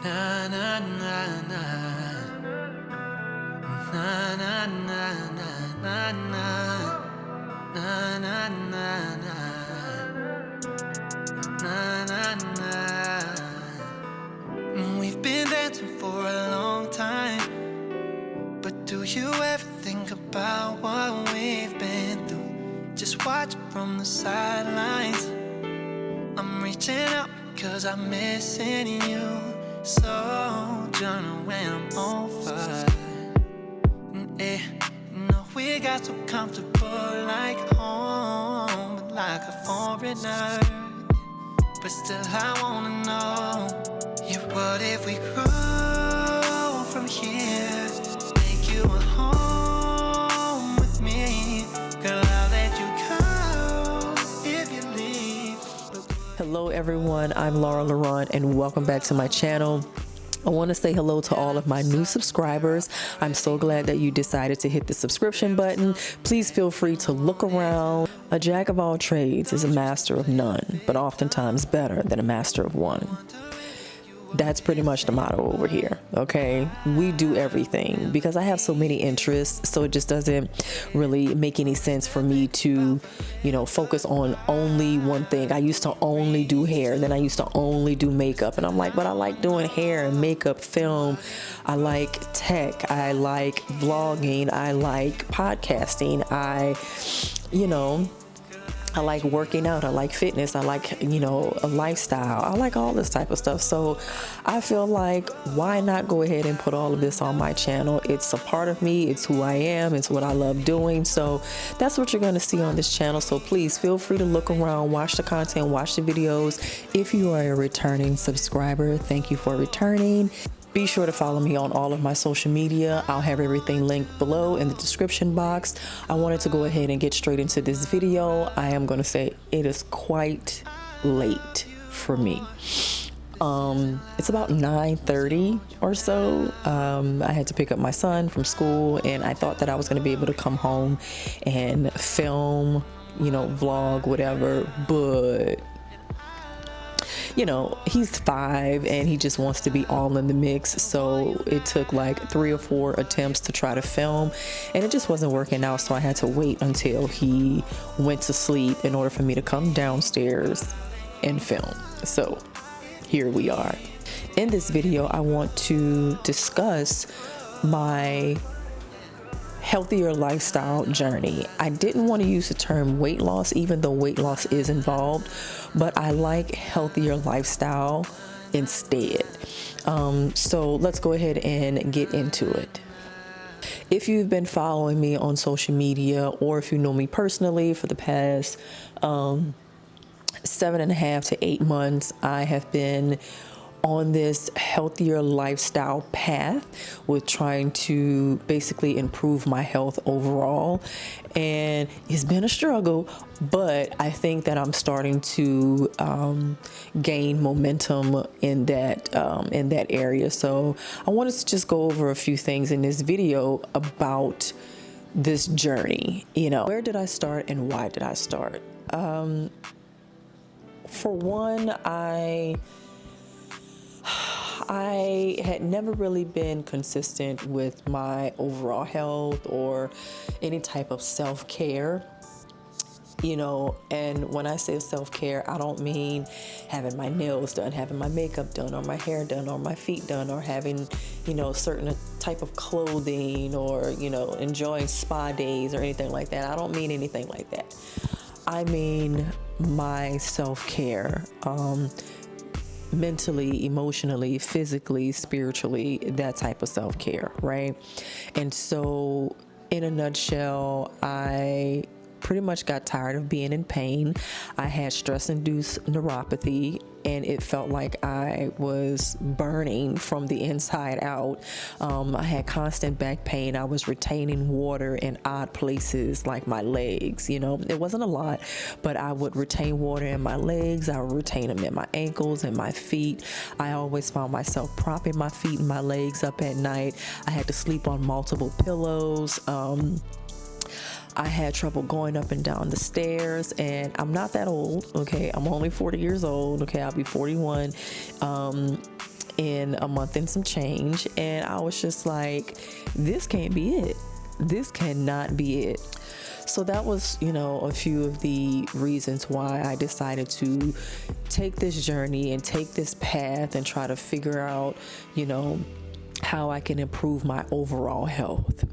Na na na na. Na na na na na na. Na na na na. Na na na. We've been dancing for a long time, but do you ever think about what we've been through? Just watch from the sidelines. I'm reaching out cause I'm missing you. So journal when I'm over. No, we got so comfortable like home, but like a foreigner. But still I wanna know, yeah, what if we grow from here? Make you a home with me. Girl, I'll let you go if you leave. Hello everyone, I'm Laura Laurent and welcome back to my channel. I want to say hello to all of my new subscribers. I'm so glad that you decided to hit the subscription button. Please feel free to look around. A jack of all trades is a master of none, but oftentimes better than a master of one. That's pretty much the motto over here, okay? We do everything because I have so many interests, so it just doesn't really make any sense for me to, focus on only one thing. I used to only do hair, then I used to only do makeup, and I'm like, but I like doing hair and makeup, film. I like tech, I like vlogging, I like podcasting, I like working out, I like fitness, I like, a lifestyle. I like all this type of stuff. So I feel like, why not go ahead and put all of this on my channel? It's a part of me. It's who I am. It's what I love doing. So that's what you're going to see on this channel. So please feel free to look around, watch the content, watch the videos. If you are a returning subscriber, thank you for returning. Be sure to follow me on all of my social media. I'll have everything linked below in the description box. I wanted to go ahead and get straight into this video. I am going to say it is quite late for me. It's about 9:30 or so. I had to pick up my son from school, and I thought that I was going to be able to come home and film, vlog, whatever, but he's 5 and he just wants to be all in the mix. So it took like 3 or 4 attempts to try to film, and it just wasn't working out. So I had to wait until he went to sleep in order for me to come downstairs and film. So here we are. In this video, I want to discuss my healthier lifestyle journey. I didn't want to use the term weight loss, even though weight loss is involved, but I like healthier lifestyle instead. So let's go ahead and get into it. If you've been following me on social media, or if you know me personally for the past 7.5 to 8 months, I have been on this healthier lifestyle path with trying to basically improve my health overall. And it's been a struggle, but I think that I'm starting to gain momentum in that area. So I wanted to just go over a few things in this video about this journey. Where did I start and why did I start? For one, I had never really been consistent with my overall health or any type of self-care, and when I say self-care, I don't mean having my nails done, having my makeup done, or my hair done, or my feet done, or having, certain type of clothing, or, enjoying spa days or anything like that. I don't mean anything like that. I mean my self-care, mentally, emotionally, physically, spiritually, that type of self-care, right? And so in a nutshell, I pretty much got tired of being in pain. I had stress-induced neuropathy, and it felt like I was burning from the inside out. I had constant back pain. I was retaining water in odd places like my legs. It wasn't a lot, but I would retain water in my legs. I would retain them in my ankles and my feet. I always found myself propping my feet and my legs up at night. I had to sleep on multiple pillows. I had trouble going up and down the stairs, and I'm not that old, okay? I'm only 40 years old, okay? I'll be 41 in a month and some change. And I was just like, this can't be it. This cannot be it. So that was, a few of the reasons why I decided to take this journey and take this path and try to figure out, how I can improve my overall health.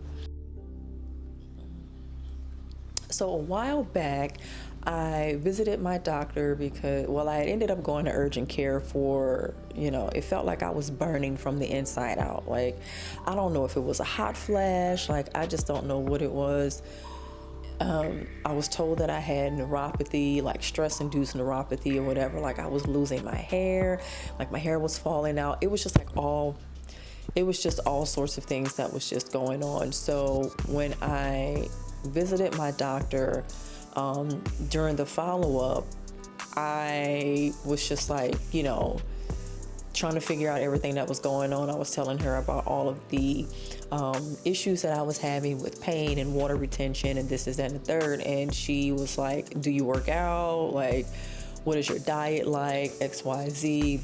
So a while back, I visited my doctor because, I ended up going to urgent care for, it felt like I was burning from the inside out. Like, I don't know if it was a hot flash, like, I just don't know what it was. I was told that I had neuropathy, like stress-induced neuropathy or whatever. Like, I was losing my hair, like my hair was falling out. It was just all sorts of things that was just going on. So when I visited my doctor, during the follow-up, I was just like, trying to figure out everything that was going on. I was telling her about all of the issues that I was having with pain and water retention and this, that, and the third. And she was like, do you work out? Like, what is your diet like? X, Y, Z.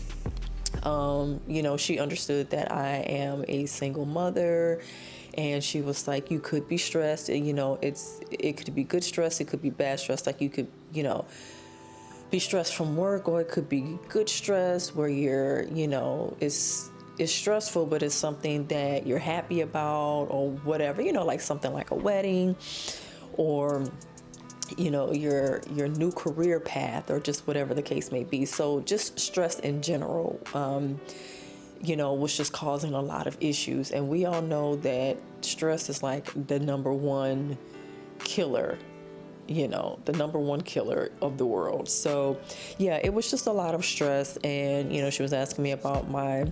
She understood that I am a single mother, and she was like, you could be stressed. It could be good stress. It could be bad stress. Like, you could, be stressed from work, or it could be good stress where you're, it's stressful, but it's something that you're happy about or whatever, like something like a wedding or, your new career path or just whatever the case may be. So just stress in general, was just causing a lot of issues. And we all know that stress is like the number one killer of the world. So yeah, it was just a lot of stress. And, she was asking me about my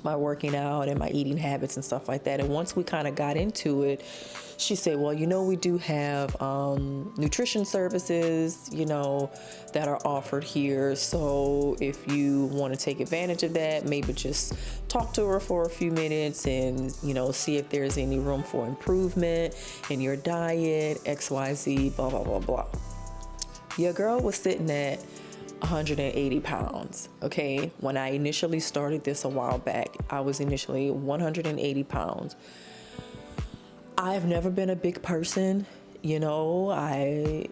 working out and my eating habits and stuff like that. And once we kind of got into it, she said, well, we do have nutrition services, that are offered here. So if you want to take advantage of that, maybe just talk to her for a few minutes and, see if there's any room for improvement in your diet, X, Y, Z, blah, blah, blah, blah. Your girl was sitting at 180 pounds. Okay. When I initially started this a while back, I was initially 180 pounds. I've never been a big person. I've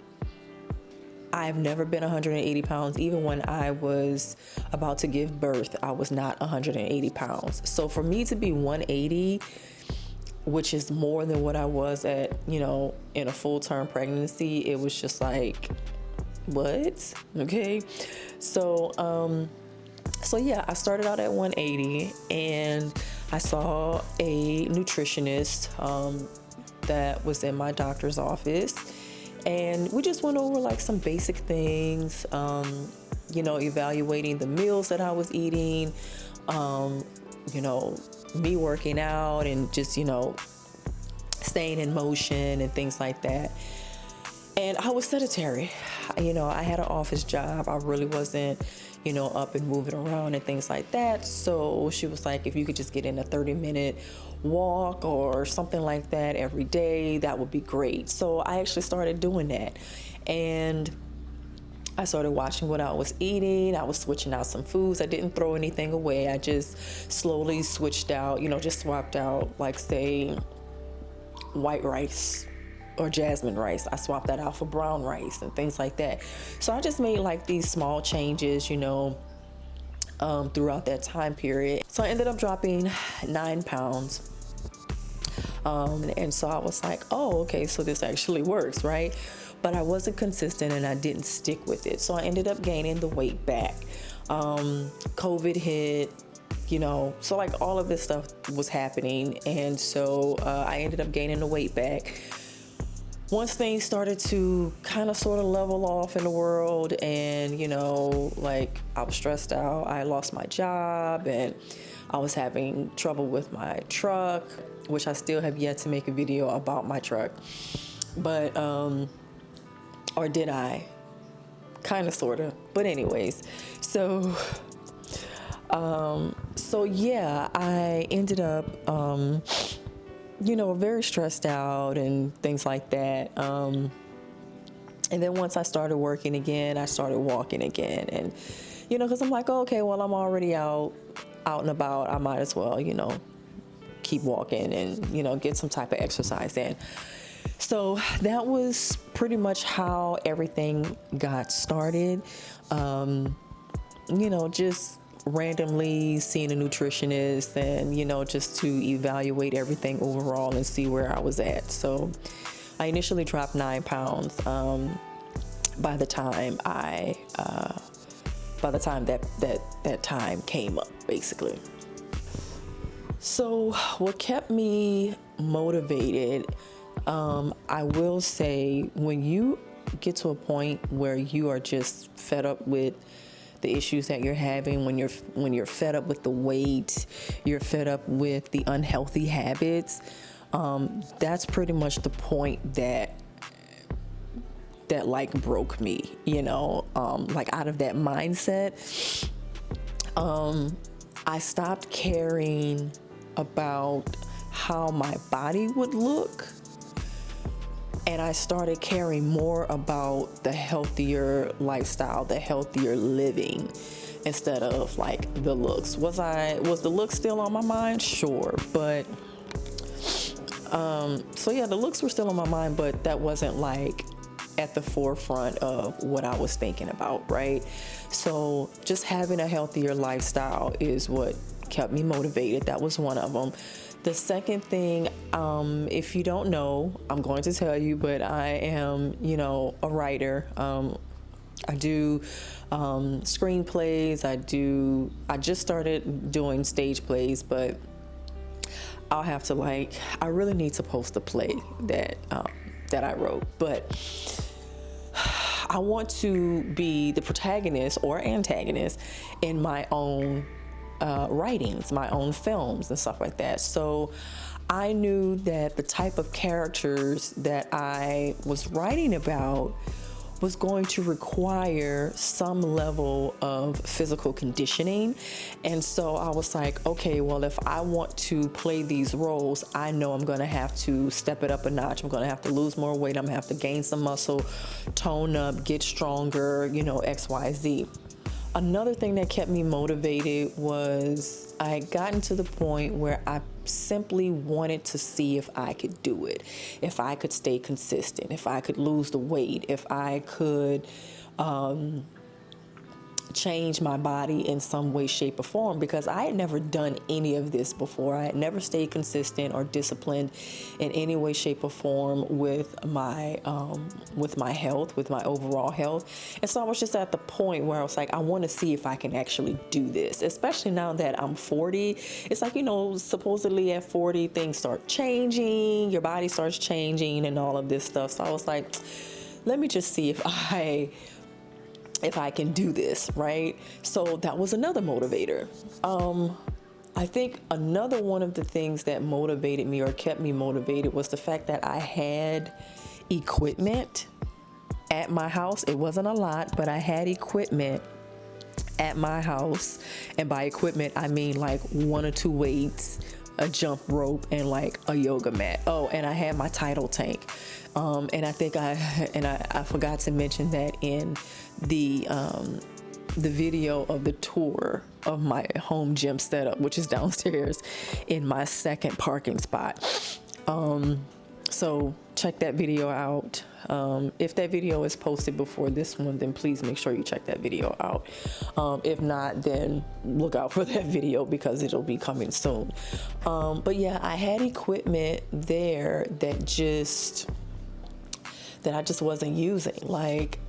never been 180 pounds. Even when I was about to give birth, I was not 180 pounds. So for me to be 180, which is more than what I was at, in a full-term pregnancy, it was just like, what? Okay. So yeah, I started out at 180 and I saw a nutritionist that was in my doctor's office, and we just went over like some basic things, evaluating the meals that I was eating, me working out and just, staying in motion and things like that. And I was sedentary. I had an office job. I really wasn't, up and moving around and things like that. So she was like, if you could just get in a 30-minute walk or something like that every day, that would be great. So I actually started doing that. And I started watching what I was eating. I was switching out some foods. I didn't throw anything away. I just slowly switched out, just swapped out, like, say, white rice or jasmine rice. I swapped that out for brown rice and things like that. So I just made like these small changes, throughout that time period. So I ended up dropping 9 pounds. And so I was like, oh, okay, so this actually works, right? But I wasn't consistent and I didn't stick with it. So I ended up gaining the weight back. COVID hit, so like all of this stuff was happening. And so I ended up gaining the weight back. Once things started to kind of sort of level off in the world and, like I was stressed out, I lost my job and I was having trouble with my truck, which I still have yet to make a video about my truck. But, or did I? Kind of, sort of. But anyways, so yeah, I ended up, very stressed out and things like that. And then once I started working again, I started walking again. And, because I'm like, okay, well, I'm already out out and about, I might as well, keep walking and, get some type of exercise in. So that was pretty much how everything got started. Just randomly seeing a nutritionist and, just to evaluate everything overall and see where I was at. So I initially dropped 9 pounds. By the time that time came up, basically. So what kept me motivated, I will say, when you get to a point where you are just fed up with the issues that you're having, when you're fed up with the weight, you're fed up with the unhealthy habits, that's pretty much the point that like broke me, like out of that mindset. I stopped caring about how my body would look, and I started caring more about the healthier lifestyle, the healthier living, instead of like the looks. Was the look still on my mind? Sure, but so yeah, the looks were still on my mind, but that wasn't like at the forefront of what I was thinking about, right? So just having a healthier lifestyle is what kept me motivated. That was one of them. The second thing, if you don't know, I'm going to tell you, but I am, a writer. I do screenplays. I just started doing stage plays, but I'll have to I really need to post a play that I wrote, but I want to be the protagonist or antagonist in my own writings, my own films and stuff like that. So I knew that the type of characters that I was writing about was going to require some level of physical conditioning. And so I was like, okay, well, if I want to play these roles, I know I'm gonna have to step it up a notch. I'm gonna have to lose more weight. I'm gonna have to gain some muscle, tone up, get stronger, X, Y, Z. Another thing that kept me motivated was I had gotten to the point where I simply wanted to see if I could do it, if I could stay consistent, if I could lose the weight, if I could change my body in some way, shape, or form, because I had never done any of this before. I had never stayed consistent or disciplined in any way, shape, or form with my health, with my overall health. And so I was just at the point where I was like, I want to see if I can actually do this, especially now that I'm 40. It's like, supposedly at 40, things start changing, your body starts changing and all of this stuff. So I was like, let me just see if I can do this, right? So that was another motivator. I think another one of the things that motivated me or kept me motivated was the fact that I had equipment at my house. It wasn't a lot, but I had equipment at my house. And by equipment, I mean like 1 or 2 weights, a jump rope, and like a yoga mat. Oh, and I had my tidal tank. And I think I forgot to mention that in the video of the tour of my home gym setup, which is downstairs in my second parking spot. So check that video out. If that video is posted before this one, then please make sure you check that video out. If not, then look out for that video because it'll be coming soon. But yeah, I had equipment there that I just wasn't using. Like,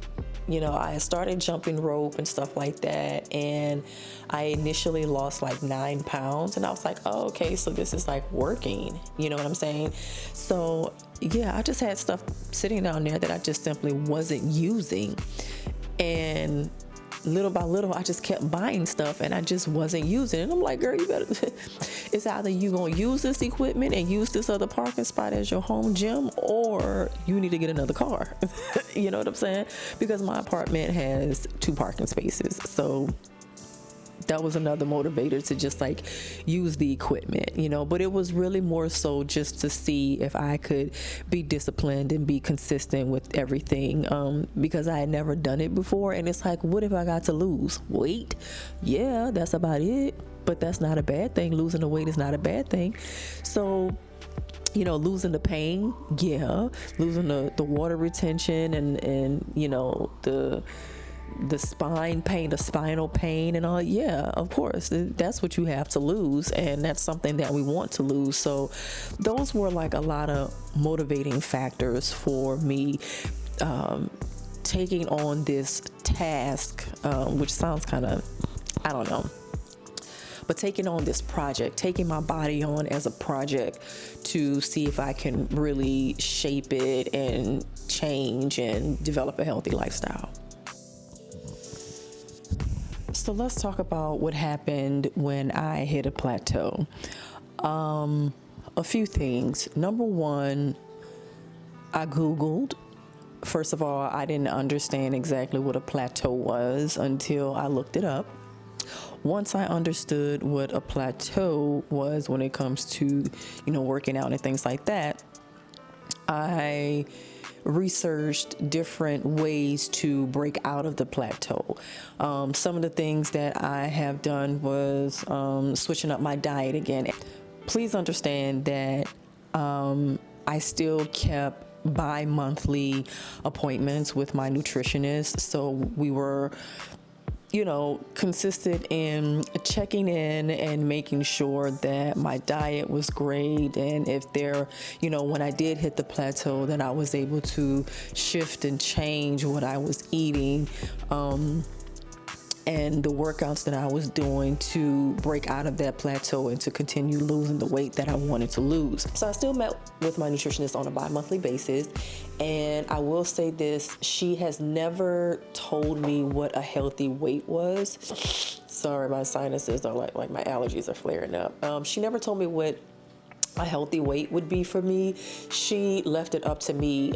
I started jumping rope and stuff like that, and I initially lost like 9 pounds, and I was like, oh, okay, so this is like working, you know what I'm saying? So yeah, I just had stuff sitting down there that I just simply wasn't using, and little by little, I just kept buying stuff and I just wasn't using it. And I'm like, girl, you better, it's either you gonna use this equipment and use this other parking spot as your home gym, or you need to get another car. You know what I'm saying? Because my apartment has 2 parking spaces. So that was another motivator to just like use the equipment, but it was really more so just to see if I could be disciplined and be consistent with everything, because I had never done it before. And it's like, what if I got to lose weight? Yeah, that's about it. but that's not a bad thing. Losing the weight is not a bad thing. So, losing the pain, yeah, losing the water retention and the spine pain, the spinal pain and all, yeah, of course, that's what you have to lose, and that's something that we want to lose. So those were like a lot of motivating factors for me taking on this task, which sounds kind of, I don't know, but taking on this project, taking my body on as a project to see if I can really shape it and change and develop a healthy lifestyle. So let's talk about what happened when I hit a plateau. A few things. Number one, I Googled. First of all, I didn't understand exactly what a plateau was until I looked it up. Once I understood what a plateau was when it comes to, working out and things like that, I researched different ways to break out of the plateau. Some of the things that I have done was switching up my diet again. Please understand that I still kept bi-monthly appointments with my nutritionist. So we were consistent in checking in and making sure that my diet was great. And if when I did hit the plateau, that I was able to shift and change what I was eating, and the workouts that I was doing to break out of that plateau and to continue losing the weight that I wanted to lose. So I still met with my nutritionist on a bi-monthly basis. And I will say this, she has never told me what a healthy weight was. Sorry, my sinuses are like my allergies are flaring up. She never told me what a healthy weight would be for me. She left it up to me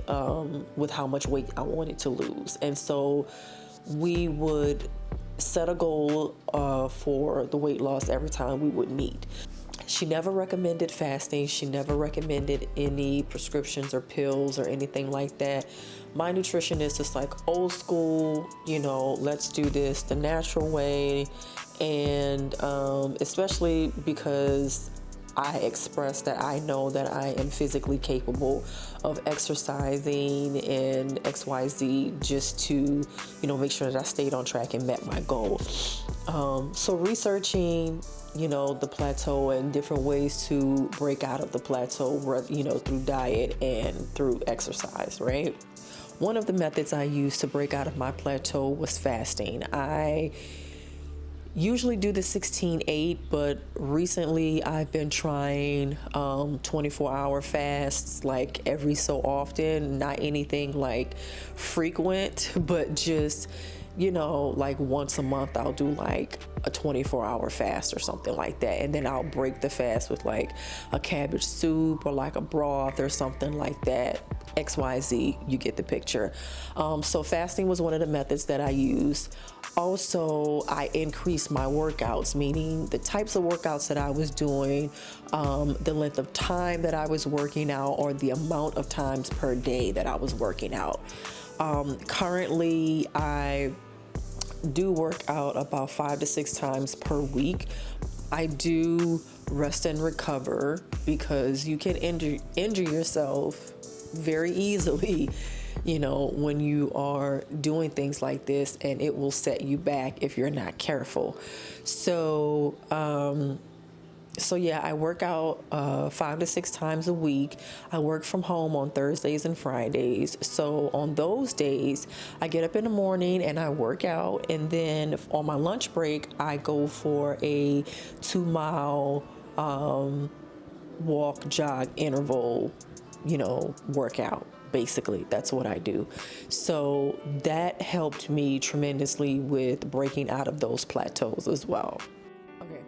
with how much weight I wanted to lose. And so we would set a goal for the weight loss every time we would meet. She never recommended fasting. She never recommended any prescriptions or pills or anything like that. My nutritionist is like old school, let's do this the natural way. And especially because I expressed that I know that I am physically capable of exercising and XYZ just to, make sure that I stayed on track and met my goal. So researching, the plateau and different ways to break out of the plateau, through diet and through exercise, right? One of the methods I used to break out of my plateau was fasting. I usually do the 16-8, but recently I've been trying 24-hour fasts like every so often, not anything like frequent, but just, like once a month I'll do like a 24-hour fast or something like that. And then I'll break the fast with like a cabbage soup or like a broth or something like that. XYZ, you get the picture. So fasting was one of the methods that I used. Also, I increased my workouts, meaning the types of workouts that I was doing, the length of time that I was working out, or the amount of times per day that I was working out. Currently, I do work out about 5 to 6 times per week. I do rest and recover because you can injure yourself very easily, when you are doing things like this, and it will set you back if you're not careful. So yeah, I work out 5 to 6 times a week. I work from home on Thursdays and Fridays. So on those days, I get up in the morning and I work out. And then on my lunch break, I go for a 2-mile walk, jog, interval, workout. Basically, that's what I do. So that helped me tremendously with breaking out of those plateaus as well. Okay.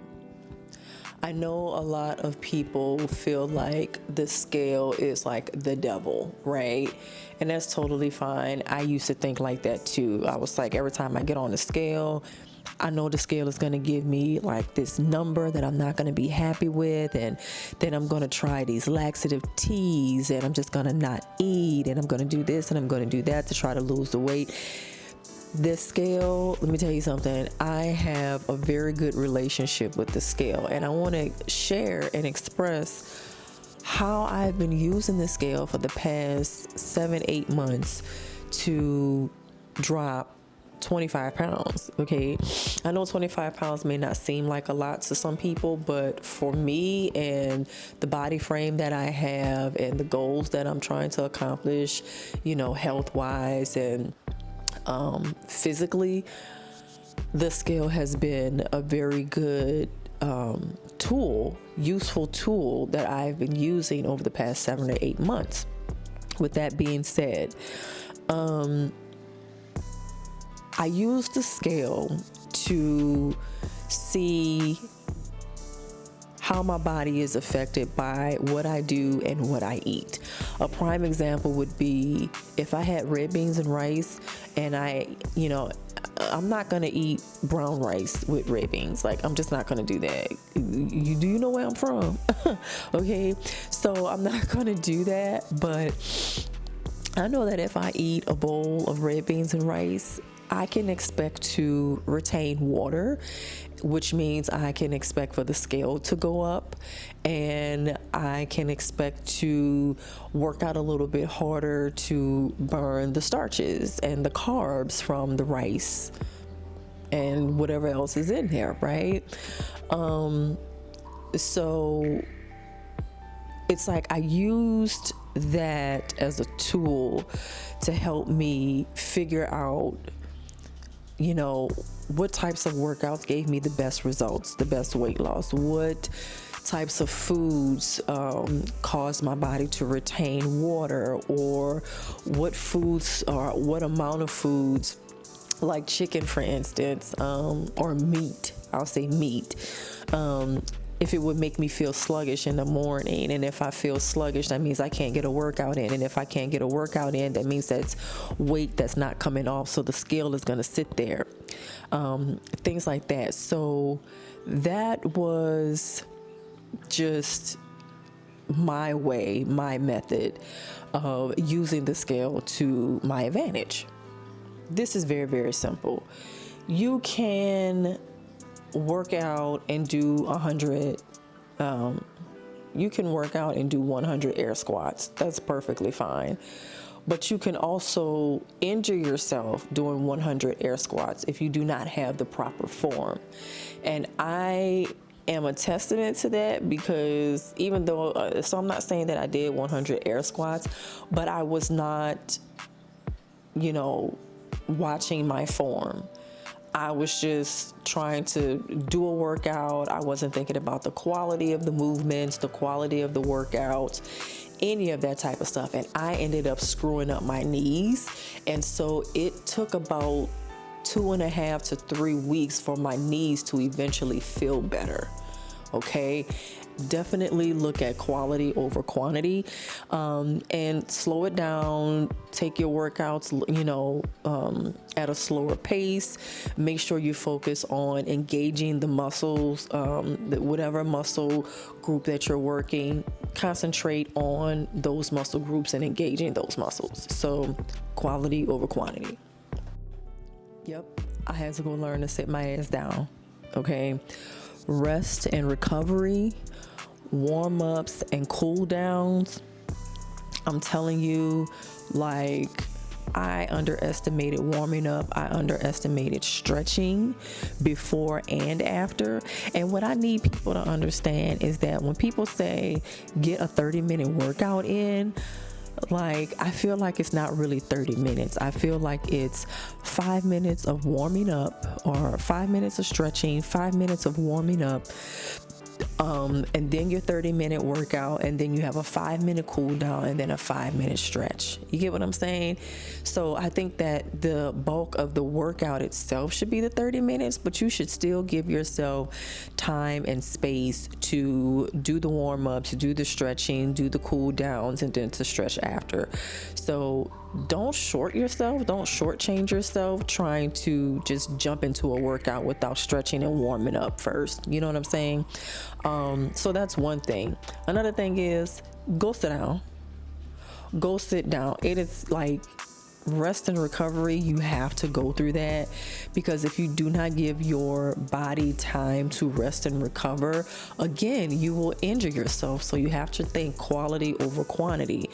I know a lot of people feel like the scale is like the devil, right? And that's totally fine. I used to think like that too. I was like, every time I get on the scale, I know the scale is going to give me like this number that I'm not going to be happy with. And then I'm going to try these laxative teas and I'm just going to not eat. And I'm going to do this and I'm going to do that to try to lose the weight. This scale, let me tell you something. I have a very good relationship with the scale, and I want to share and express how I've been using the scale for the past 7-8 months to drop 25 pounds. Okay, I know 25 pounds may not seem like a lot to some people, but for me and the body frame that I have and the goals that I'm trying to accomplish, health wise and physically, the scale has been a very good useful tool that I've been using over the past 7 or 8 months. With that being said, I use the scale to see how my body is affected by what I do and what I eat. A prime example would be if I had red beans and rice and I'm not going to eat brown rice with red beans. Like, I'm just not going to do that. Do you know where I'm from? Okay. So I'm not going to do that. But I know that if I eat a bowl of red beans and rice, I can expect to retain water, which means I can expect for the scale to go up, and I can expect to work out a little bit harder to burn the starches and the carbs from the rice and whatever else is in there, right? So it's like I used that as a tool to help me figure out what types of workouts gave me the best results, the best weight loss, what types of foods caused my body to retain water, or what foods or what amount of foods, like chicken, for instance, or meat, I'll say meat, if it would make me feel sluggish in the morning. And if I feel sluggish, that means I can't get a workout in. And if I can't get a workout in, that means that's weight that's not coming off. So the scale is going to sit there. Things like that. So that was just my way, my method of using the scale to my advantage. This is very, very simple. You can work out and do 100 you can work out and do 100 air squats. That's perfectly fine. But you can also injure yourself doing 100 air squats if you do not have the proper form. And I am a testament to that, because even though so I'm not saying that I did 100 air squats, but I was not watching my form. I was just trying to do a workout. I wasn't thinking about the quality of the movements, the quality of the workouts, any of that type of stuff. And I ended up screwing up my knees. And so it took about 2.5 to 3 weeks for my knees to eventually feel better. Okay. Definitely look at quality over quantity, and slow it down. Take your workouts, at a slower pace. Make sure you focus on engaging the muscles, whatever muscle group that you're working. Concentrate on those muscle groups and engaging those muscles. So quality over quantity. Yep. I had to go learn to sit my ass down. Okay. Rest and recovery, warm-ups and cool downs. I'm telling you, like, I underestimated warming up. I underestimated stretching before and after. And what I need people to understand is that when people say get a 30-minute workout in, like, I feel like it's not really 30 minutes. I feel like it's 5 minutes of warming up, or 5 minutes of stretching, 5 minutes of warming up, and then your 30-minute workout, and then you have a 5-minute cool down, and then a 5-minute stretch. You get what I'm saying? So I think that the bulk of the workout itself should be the 30 minutes, but you should still give yourself time and space to do the warm-ups, to do the stretching, do the cool downs, and then to stretch after. So don't shortchange yourself trying to just jump into a workout without stretching and warming up first. You know what I'm saying? So that's one thing. Another thing is, go sit down. It is like rest and recovery, you have to go through that, because if you do not give your body time to rest and recover, again, you will injure yourself. So you have to think quality over quantity.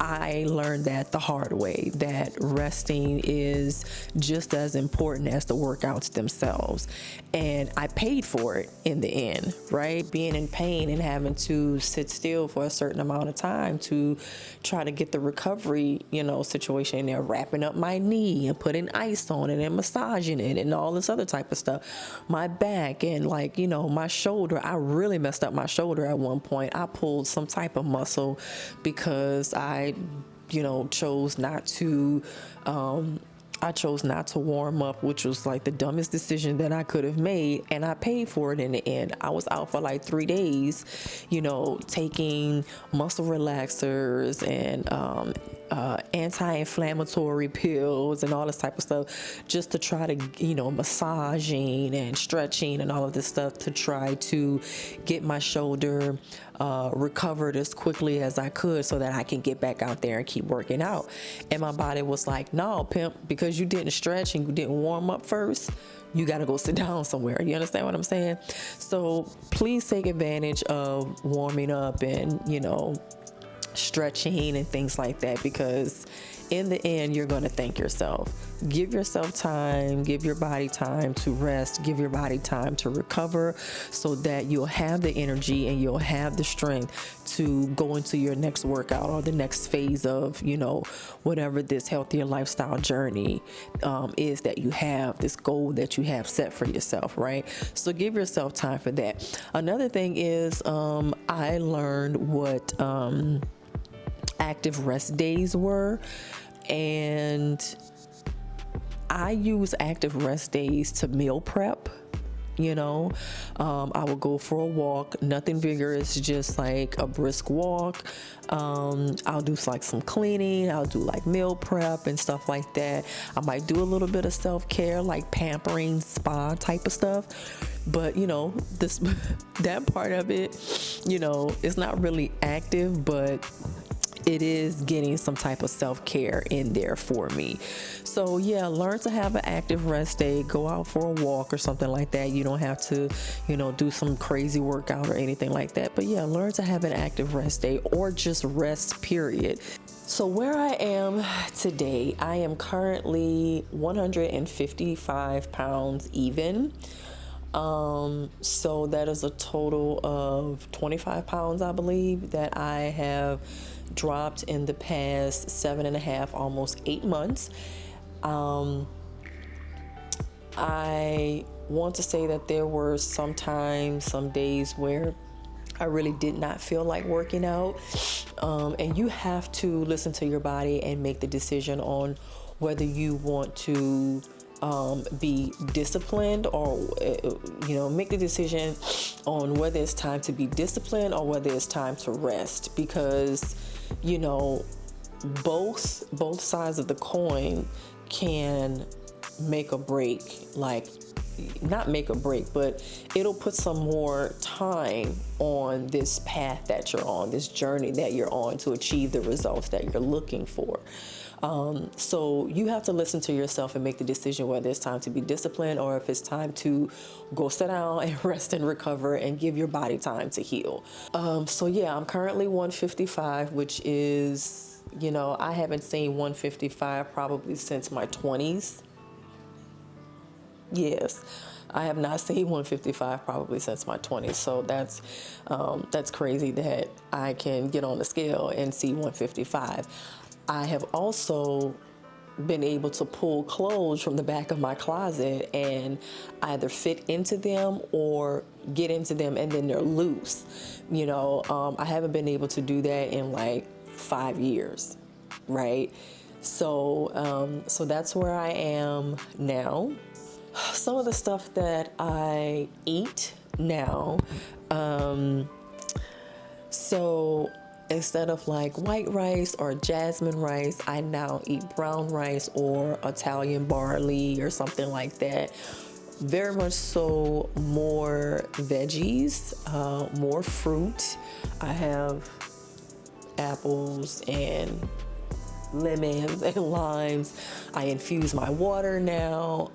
I learned that the hard way, that resting is just as important as the workouts themselves. And I paid for it in the end, right? Being in pain and having to sit still for a certain amount of time to try to get the recovery, situation in there, wrapping up my knee and putting ice on it and massaging it and all this other type of stuff. My back and my shoulder, I really messed up my shoulder at one point. I pulled some type of muscle because I chose not to warm up, which was like the dumbest decision that I could have made, and I paid for it in the end. I was out for like 3 days, taking muscle relaxers and anti-inflammatory pills and all this type of stuff, just to try to, massaging and stretching and all of this stuff to try to get my shoulder recovered as quickly as I could so that I can get back out there and keep working out. And my body was like, no, pimp, because you didn't stretch and you didn't warm up first, you got to go sit down somewhere. You understand what I'm saying? So please take advantage of warming up and, stretching and things like that, because in the end, you're going to thank yourself. Give yourself time, give your body time to rest, give your body time to recover, so that you'll have the energy and you'll have the strength to go into your next workout or the next phase of, whatever this healthier lifestyle journey is that you have, this goal that you have set for yourself, right? So give yourself time for that. Another thing is, I learned what active rest days were, and I use active rest days to meal prep. I will go for a walk, nothing vigorous, just like a brisk walk. I'll do like some cleaning, I'll do like meal prep and stuff like that. I might do a little bit of self-care, like pampering, spa type of stuff. But that part of it, it's not really active, but it is getting some type of self-care in there for me. So yeah, learn to have an active rest day. Go out for a walk or something like that. You don't have to, do some crazy workout or anything like that. But yeah, learn to have an active rest day, or just rest, period. So where I am today, I am currently 155 pounds even. So that is a total of 25 pounds, I believe, that I have dropped in the past 7.5, almost 8 months. I want to say that there were some days where I really did not feel like working out. And you have to listen to your body and make the decision on whether you want to be disciplined, or make the decision on whether it's time to be disciplined or whether it's time to rest, because both sides of the coin can make a break, like not make a break, but it'll put some more time on this path that you're on, this journey that you're on to achieve the results that you're looking for. So you have to listen to yourself and make the decision whether it's time to be disciplined or if it's time to go sit down and rest and recover and give your body time to heal. So yeah, I'm currently 155, which is, I haven't seen 155 probably since my 20s. Yes, I have not seen 155 probably since my 20s. So that's crazy that I can get on the scale and see 155. I have also been able to pull clothes from the back of my closet and either fit into them or get into them and then they're loose. I haven't been able to do that in like 5 years, right? So that's where I am now. Some of the stuff that I eat now, so instead of like white rice or jasmine rice, I now eat brown rice or Italian barley or something like that. Very much so, more veggies, more fruit. I have apples and lemons and limes. I infuse my water now,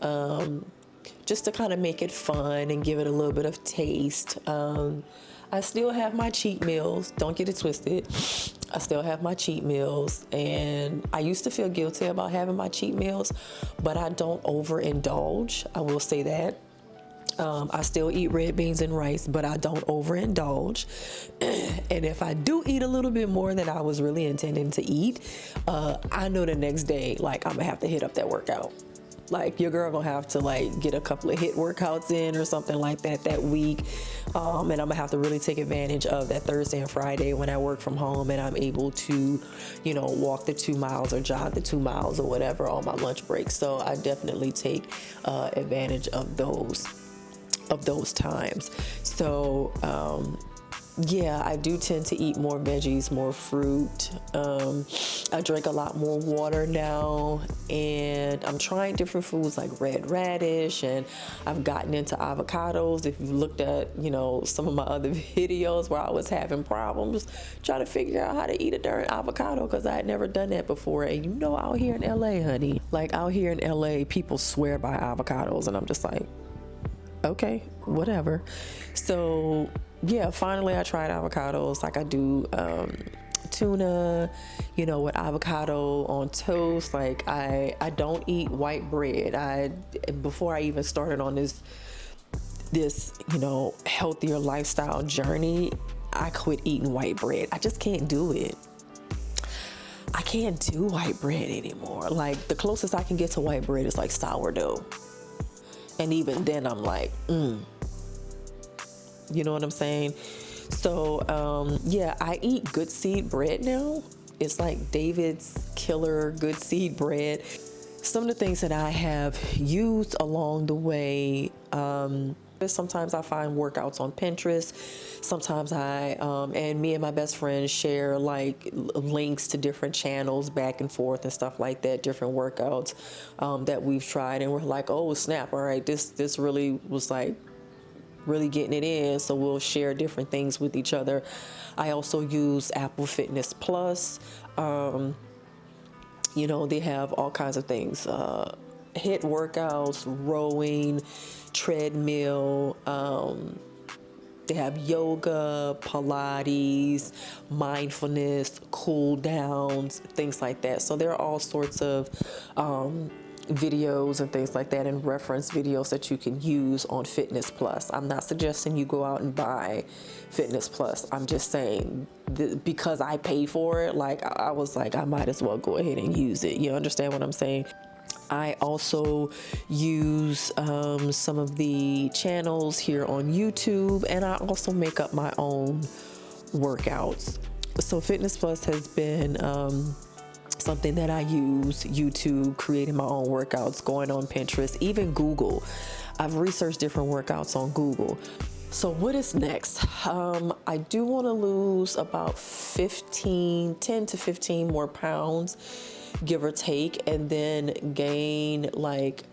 just to kind of make it fun and give it a little bit of taste. I still have my cheat meals. Don't get it twisted. I still have my cheat meals, and I used to feel guilty about having my cheat meals, but I don't overindulge. I will say that. I still eat red beans and rice, but I don't overindulge. And if I do eat a little bit more than I was really intending to eat, I know the next day, like, I'm gonna have to hit up that workout. Like, your girl gonna have to like get a couple of HIIT workouts in or something like that week. And I'm gonna have to really take advantage of that Thursday and Friday when I work from home and I'm able to, walk the 2 miles or jog the 2 miles or whatever on my lunch breaks. So I definitely take advantage of those times. So yeah, I do tend to eat more veggies, more fruit. I drink a lot more water now, and I'm trying different foods like red radish, and I've gotten into avocados. If you've looked at, some of my other videos where I was having problems trying to figure out how to eat a darn avocado because I had never done that before. And out here in LA, honey, like out here in LA, people swear by avocados, and I'm just like, okay, whatever. So yeah, finally I tried avocados. Like I do tuna, with avocado on toast. Like I don't eat white bread. Before I even started on this healthier lifestyle journey, I quit eating white bread. I just can't do it. I can't do white bread anymore. Like the closest I can get to white bread is like sourdough. And even then I'm like, you know what I'm saying? So, yeah, I eat good seed bread now. It's like David's Killer good seed bread. Some of the things that I have used along the way, sometimes I find workouts on Pinterest. Sometimes and me and my best friend share like links to different channels back and forth and stuff like that, different workouts that we've tried. And we're like, oh, snap. All right, this really was like really getting it in. So we'll share different things with each other. I also use Apple Fitness Plus. They have all kinds of things. HIIT workouts, rowing, treadmill, they have yoga, Pilates, mindfulness, cool downs, things like that. So there are all sorts of videos and things like that, and reference videos that you can use on Fitness Plus. I'm not suggesting you go out and buy Fitness Plus. I'm just saying because I pay for it, like I was like, I might as well go ahead and use it. You understand what I'm saying? I also use some of the channels here on YouTube, and I also make up my own workouts. So Fitness Plus has been something that I use. YouTube, creating my own workouts, going on Pinterest, even Google. I've researched different workouts on Google. So what is next? I do want to lose about 10 to 15 more pounds, give or take, and then gain like,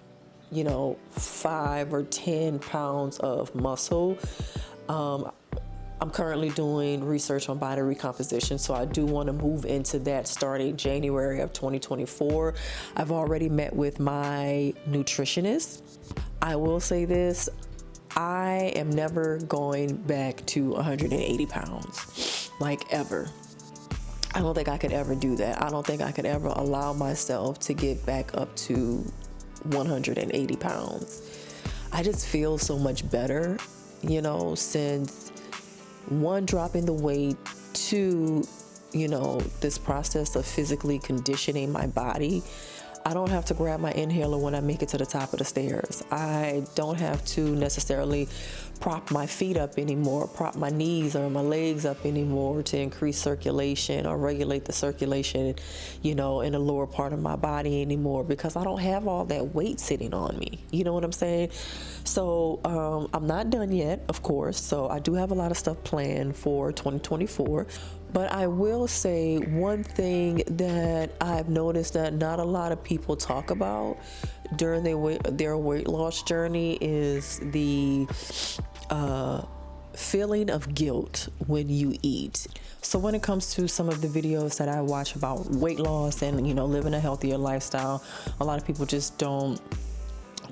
5 or 10 pounds of muscle. I'm currently doing research on body recomposition, so I do want to move into that starting January of 2024. I've already met with my nutritionist. I will say this, I am never going back to 180 pounds, like ever. I don't think I could ever do that. I don't think I could ever allow myself to get back up to 180 pounds. I just feel so much better, since one, dropping the weight, two, this process of physically conditioning my body. I don't have to grab my inhaler when I make it to the top of the stairs. I don't have to necessarily prop my feet up anymore, prop my knees or my legs up anymore to increase circulation or regulate the circulation, in the lower part of my body anymore, because I don't have all that weight sitting on me. You know what I'm saying? So I'm not done yet, of course. So I do have a lot of stuff planned for 2024. But I will say one thing that I've noticed that not a lot of people talk about during their weight loss journey is the feeling of guilt when you eat. So when it comes to some of the videos that I watch about weight loss and, you know, living a healthier lifestyle, a lot of people just don't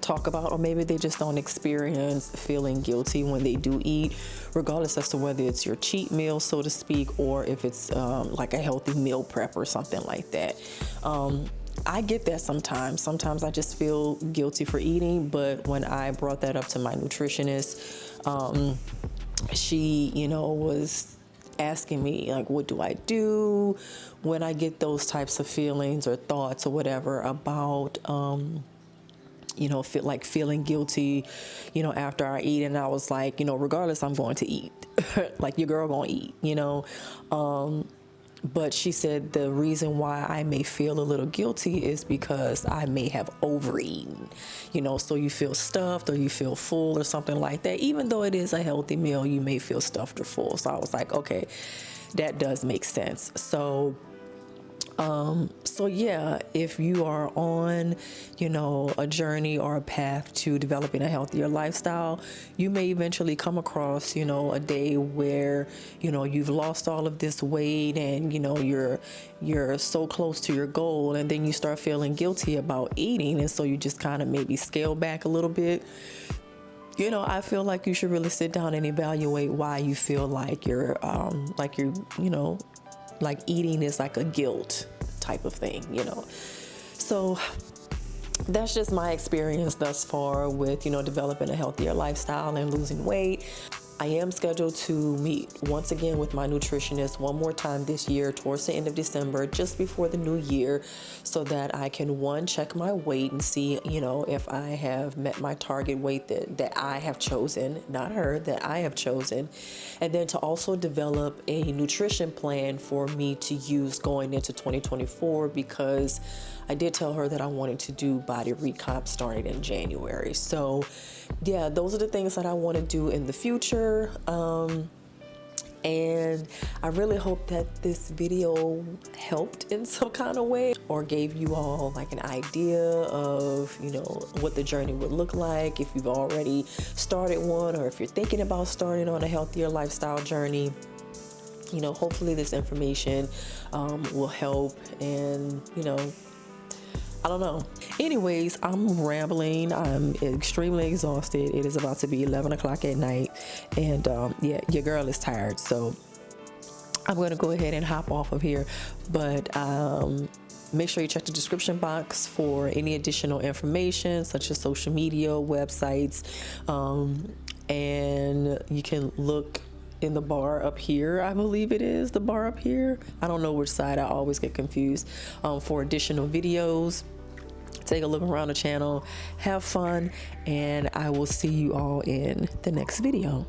talk about, or maybe they just don't experience feeling guilty when they do eat, regardless as to whether it's your cheat meal, so to speak, or if it's like a healthy meal prep or something like that. I get that sometimes. Sometimes I just feel guilty for eating, but when I brought that up to my nutritionist, she, you know, was asking me, like, what do I do when I get those types of feelings or thoughts or whatever about, you know, feeling guilty, you know, after I eat. And I was like, you know, regardless, I'm going to eat. Like, your girl gonna eat, you know. But she said the reason why I may feel a little guilty is because I may have overeaten, you know, so you feel stuffed or you feel full or something like that. Even though it is a healthy meal, you may feel stuffed or full. So I was like, okay, that does make sense. So yeah, if you are on, you know, a journey or a path to developing a healthier lifestyle, you may eventually come across, you know, a day where, you know, you've lost all of this weight and, you know, you're so close to your goal, and then you start feeling guilty about eating, and so you just kind of maybe scale back a little bit. You know, I feel like you should really sit down and evaluate why you feel like you're you know, like eating is like a guilt type of thing, you know. So that's just my experience thus far with, you know, developing a healthier lifestyle and losing weight. I am scheduled to meet once again with my nutritionist one more time this year towards the end of December, just before the new year, so that I can, one, check my weight and see, you know, if I have met my target weight that I have chosen, not her, that I have chosen, and then to also develop a nutrition plan for me to use going into 2024, because I did tell her that I wanted to do body recomp starting in January. So yeah, those are the things that I want to do in the future. And I really hope that this video helped in some kind of way, or gave you all like an idea of, you know, what the journey would look like if you've already started one, or if you're thinking about starting on a healthier lifestyle journey. You know, hopefully this information will help, and, you know, I don't know. Anyways, I'm rambling. I'm extremely exhausted. It is about to be 11 o'clock at night. And yeah, your girl is tired. So I'm going to go ahead and hop off of here. But make sure you check the description box for any additional information, such as social media, websites. And you can look in the bar up here. I believe it is the bar up here. I don't know which side. I always get confused. For additional videos. Take a look around the channel, have fun, and I will see you all in the next video.